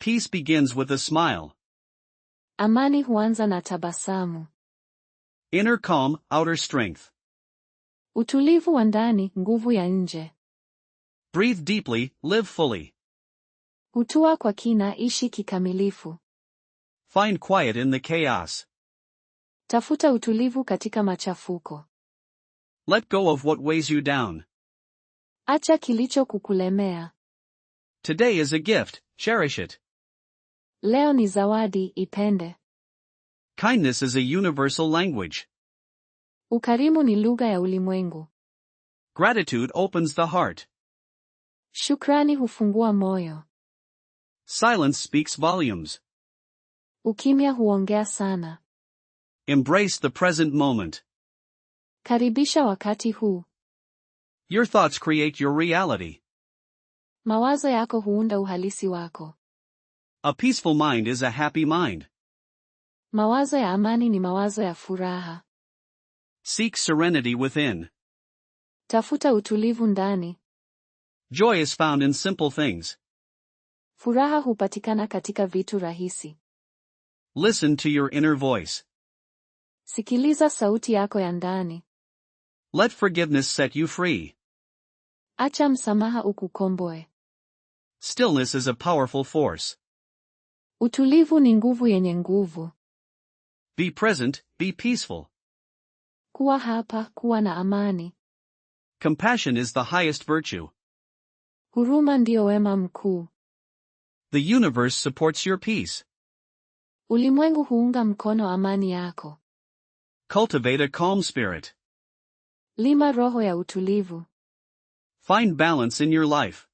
Peace begins with a smile. Amani huanza na tabasamu. Inner calm, outer strength. Utulivu wa ndani, nguvu ya nje. Breathe deeply, live fully. Hutua kwa kina, ishi kikamilifu. Find quiet in the chaos. Tafuta utulivu katika machafuko. Let go of what weighs you down. Acha kilicho kukulemea. Today is a gift, cherish it. Leo ni zawadi, ipende. Kindness is a universal language. Ukarimu ni lugha ya ulimwengu. Gratitude opens the heart. Shukrani hufungua moyo. Silence speaks volumes. Ukimya huongea sana. Embrace the present moment. Karibisha wakati huu. Your thoughts create your reality. Mawazo yako huunda uhalisi wako. A peaceful mind is a happy mind. Mawazo ya amani ni mawazo ya furaha. Seek serenity within. Tafuta utulivu ndani. Joy is found in simple things. Furaha hupatikana katika vitu rahisi. Listen to your inner voice. Sikiliza sauti yako ya ndani. Let forgiveness set you free. Acha msamaha ukukomboe. Stillness is a powerful force. Utulivu ni nguvu yenye nguvu. Be present, be peaceful. Kuwa hapa, kuwa na amani. Compassion is the highest virtue. Huruma ndio wema mkuu. The universe supports your peace. Ulimwengu huunga mkono amani yako. Cultivate a calm spirit. Lima roho ya utulivu. Find balance in your life.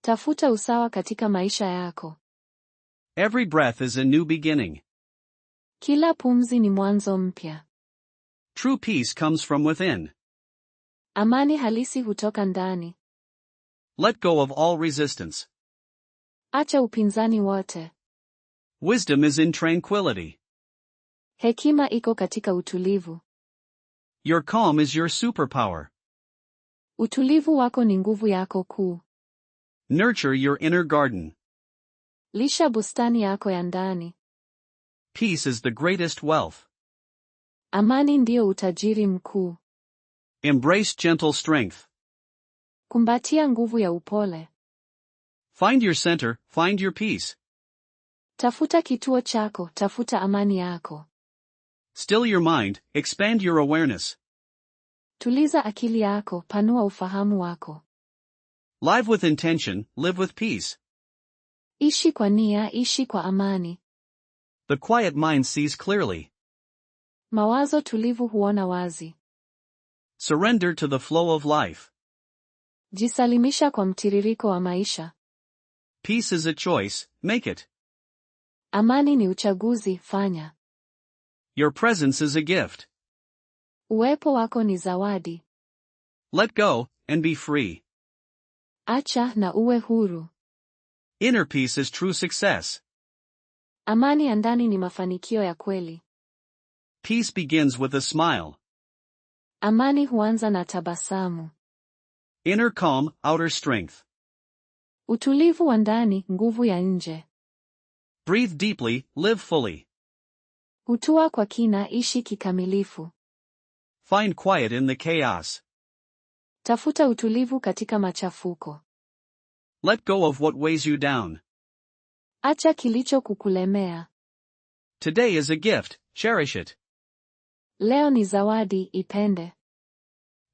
Tafuta usawa katika maisha yako. Every breath is a new beginning. Kila pumzi ni mwanzo mpya. True peace comes from within. Amani halisi hutoka ndani. Let go of all resistance. Acha upinzani wote. Wisdom is in tranquility. Hekima iko katika utulivu. Your calm is your superpower. Utulivu wako ni nguvu yako kuu. Nurture your inner garden. Lisha bustani yako ya ndani. Peace is the greatest wealth. Amani ndio utajiri mkuu. Embrace gentle strength. Kumbatia nguvu ya upole. Find your center, find your peace. Tafuta kituo chako, tafuta amani yako. Still your mind, expand your awareness. Tuliza akili yako, panua ufahamu wako. Live with intention, live with peace. Ishi kwa nia, ishi kwa amani. The quiet mind sees clearly. Mawazo tulivu huona wazi. Surrender to the flow of life. Jisalimisha kwa mtiririko wa maisha. Peace is a choice, make it. Amani ni uchaguzi, fanya. Your presence is a gift. Uwepo wako ni zawadi. Let go, and be free. Acha na uwe huru. Inner peace is true success. Amani ya ndani ni mafanikio ya kweli. Peace begins with a smile. Amani huanza na tabasamu. Inner calm, outer strength. Utulivu wa ndani, nguvu ya nje. Breathe deeply, live fully. Hutua kwa kina, ishi kikamilifu. Find quiet in the chaos. Tafuta utulivu katika machafuko. Let go of what weighs you down. Acha kilicho kukulemea. Today is a gift, cherish it. Leo ni zawadi, ipende.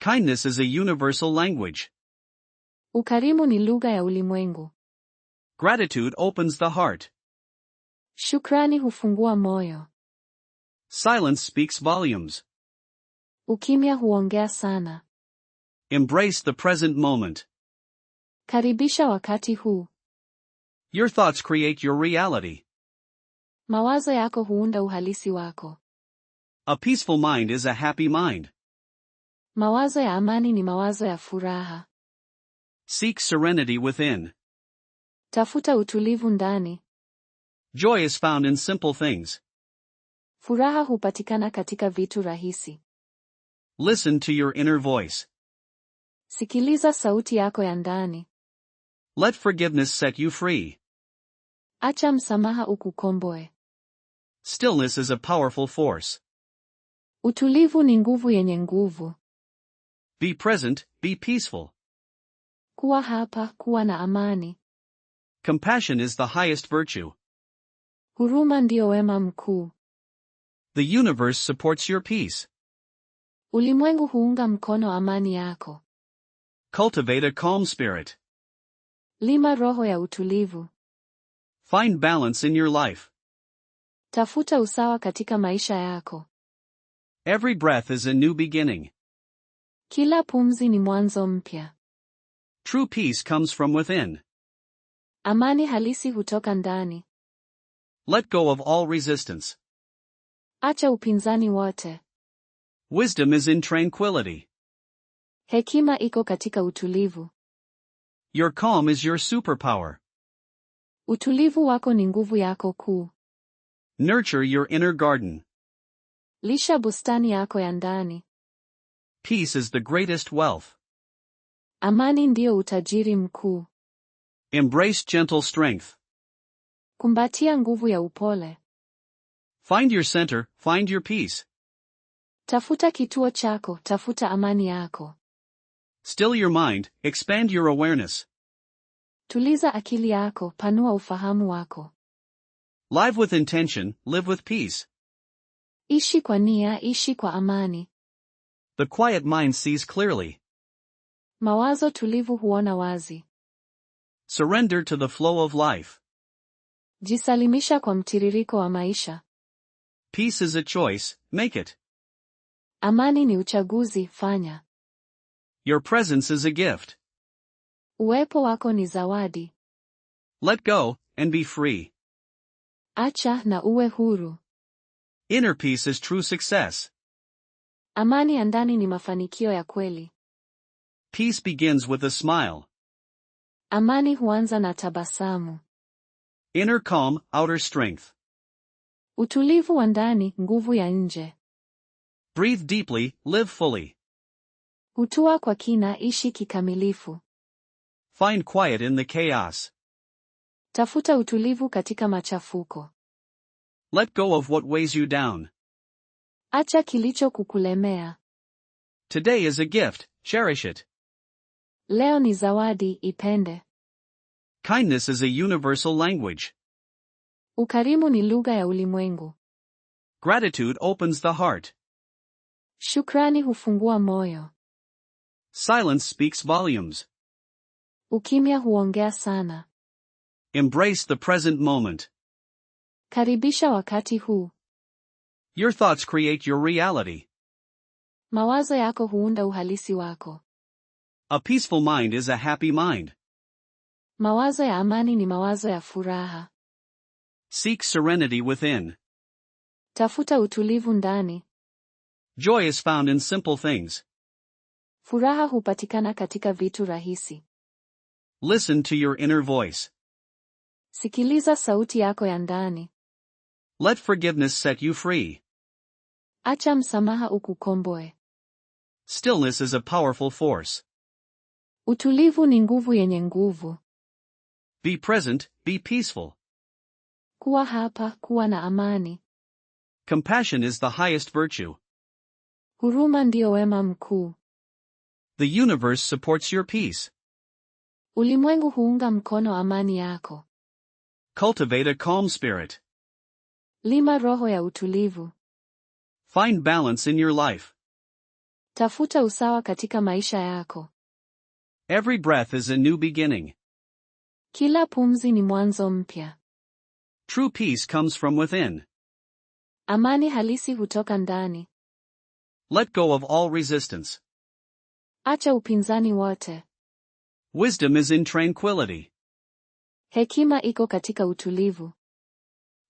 Kindness is a universal language. Ukarimu ni lugha ya ulimwengu. Gratitude opens the heart. Shukrani hufungua moyo. Silence speaks volumes. Ukimya huongea sana. Embrace the present moment. Karibisha wakati huu. Your thoughts create your reality. Mawazo yako huunda uhalisi wako. A peaceful mind is a happy mind. Mawazo ya amani ni mawazo ya furaha. Seek serenity within. Tafuta utulivu ndani. Joy is found in simple things. Furaha hupatikana katika vitu rahisi. Listen to your inner voice. Sikiliza sauti yako ya ndani. Let forgiveness set you free. Acha msamaha ukukomboe. Stillness is a powerful force. Utulivu ni nguvu yenye nguvu. Be present, be peaceful. Kuwa hapa, kuwa na amani. Compassion is the highest virtue. Huruma ndio wema mkuu. The universe supports your peace. Ulimwengu huunga mkono amani yako. Cultivate a calm spirit. Lima roho ya utulivu. Find balance in your life. Tafuta usawa katika maisha yako. Every breath is a new beginning. Kila pumzi ni mwanzo mpya. True peace comes from within. Amani halisi hutoka ndani. Let go of all resistance. Acha upinzani wote. Wisdom is in tranquility. Hekima iko katika utulivu. Your calm is your superpower. Utulivu wako ni nguvu yako kuu. Nurture your inner garden. Lisha bustani yako ya ndani. Peace is the greatest wealth. Amani ndio utajiri mkuu. Embrace gentle strength. Kumbatia nguvu ya upole. Find your center, find your peace. Tafuta kituo chako, tafuta amani yako. Still your mind, expand your awareness. Tuliza akili yako, panua ufahamu wako. Live with intention, live with peace. Ishi kwa nia, ishi kwa amani. The quiet mind sees clearly. Mawazo tulivu huona wazi. Surrender to the flow of life. Jisalimisha kwa mtiririko wa maisha. Peace is a choice, make it. Amani ni uchaguzi, fanya. Your presence is a gift. Uwepo wako ni zawadi. Let go, and be free. Acha na uwe huru. Inner peace is true success. Amani ya ndani ni mafanikio ya kweli. Peace begins with a smile. Amani huanza na tabasamu. Inner calm, outer strength. Utulivu wa ndani, nguvu ya nje. Breathe deeply, live fully. Hutua kwa kina, ishi kikamilifu. Find quiet in the chaos. Tafuta utulivu katika machafuko. Let go of what weighs you down. Acha kilicho kukulemea. Today is a gift, cherish it. Leo ni zawadi, ipende. Kindness is a universal language. Ukarimu ni lugha ya ulimwengu. Gratitude opens the heart. Shukrani hufungua moyo. Silence speaks volumes. Ukimya huongea sana. Embrace the present moment. Karibisha wakati huu. Your thoughts create your reality. Mawazo yako huunda uhalisi wako. A peaceful mind is a happy mind. Mawazo ya amani ni mawazo ya furaha. Seek serenity within. Tafuta utulivu ndani. Joy is found in simple things. Furaha hupatikana katika vitu rahisi. Listen to your inner voice. Sikiliza sauti yako ya ndani. Let forgiveness set you free. Acha msamaha ukukomboe. Stillness is a powerful force. Utulivu ni nguvu yenye nguvu. Be present, be peaceful. Kuwa hapa, kuwa na amani. Compassion is the highest virtue. Huruma ndio wema mkuu. The universe supports your peace. Ulimwengu huunga mkono amani yako. Cultivate a calm spirit. Lima roho ya utulivu. Find balance in your life. Tafuta usawa katika maisha yako. Every breath is a new beginning. Kila pumzi ni mwanzo mpya. True peace comes from within. Amani halisi hutoka ndani. Let go of all resistance. Acha upinzani wote. Wisdom is in tranquility. Hekima iko katika utulivu.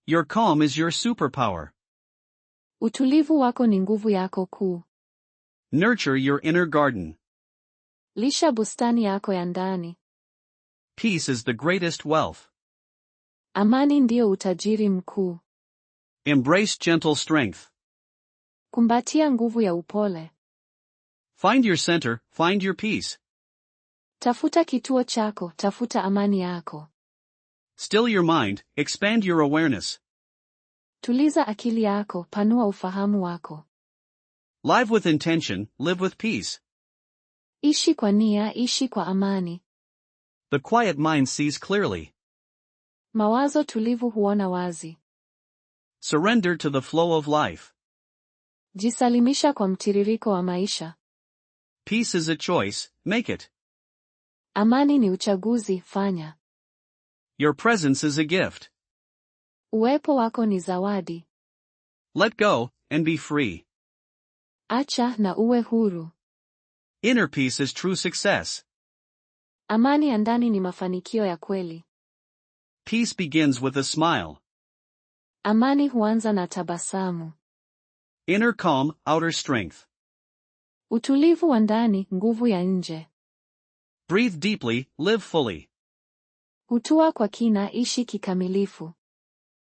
Your calm is your superpower. Utulivu wako ni nguvu yako kuu. Nurture your inner garden. Lisha bustani yako ya ndani. Peace is the greatest wealth. Amani ndio utajiri mkuu. Embrace gentle strength. Kumbatia nguvu ya upole. Find your center, find your peace. Tafuta kituo chako, tafuta amani yako. Still your mind, expand your awareness. Tuliza akili yako, panua ufahamu wako. Live with intention, live with peace. Ishi kwa nia, ishi kwa amani. The quiet mind sees clearly. Mawazo tulivu huona wazi. Surrender to the flow of life. Jisalimisha kwa mtiririko wa maisha. Peace is a choice, make it. Amani ni uchaguzi, fanya. Your presence is a gift. Uwepo wako ni zawadi. Let go, and be free. Acha na uwe huru. Inner peace is true success. Amani ya ndani ni mafanikio ya kweli. Peace begins with a smile. Amani huanza na tabasamu. Inner calm, outer strength. Utulivu wa ndani, nguvu ya nje. Breathe deeply, live fully. Hutua kwa kina, ishi kikamilifu.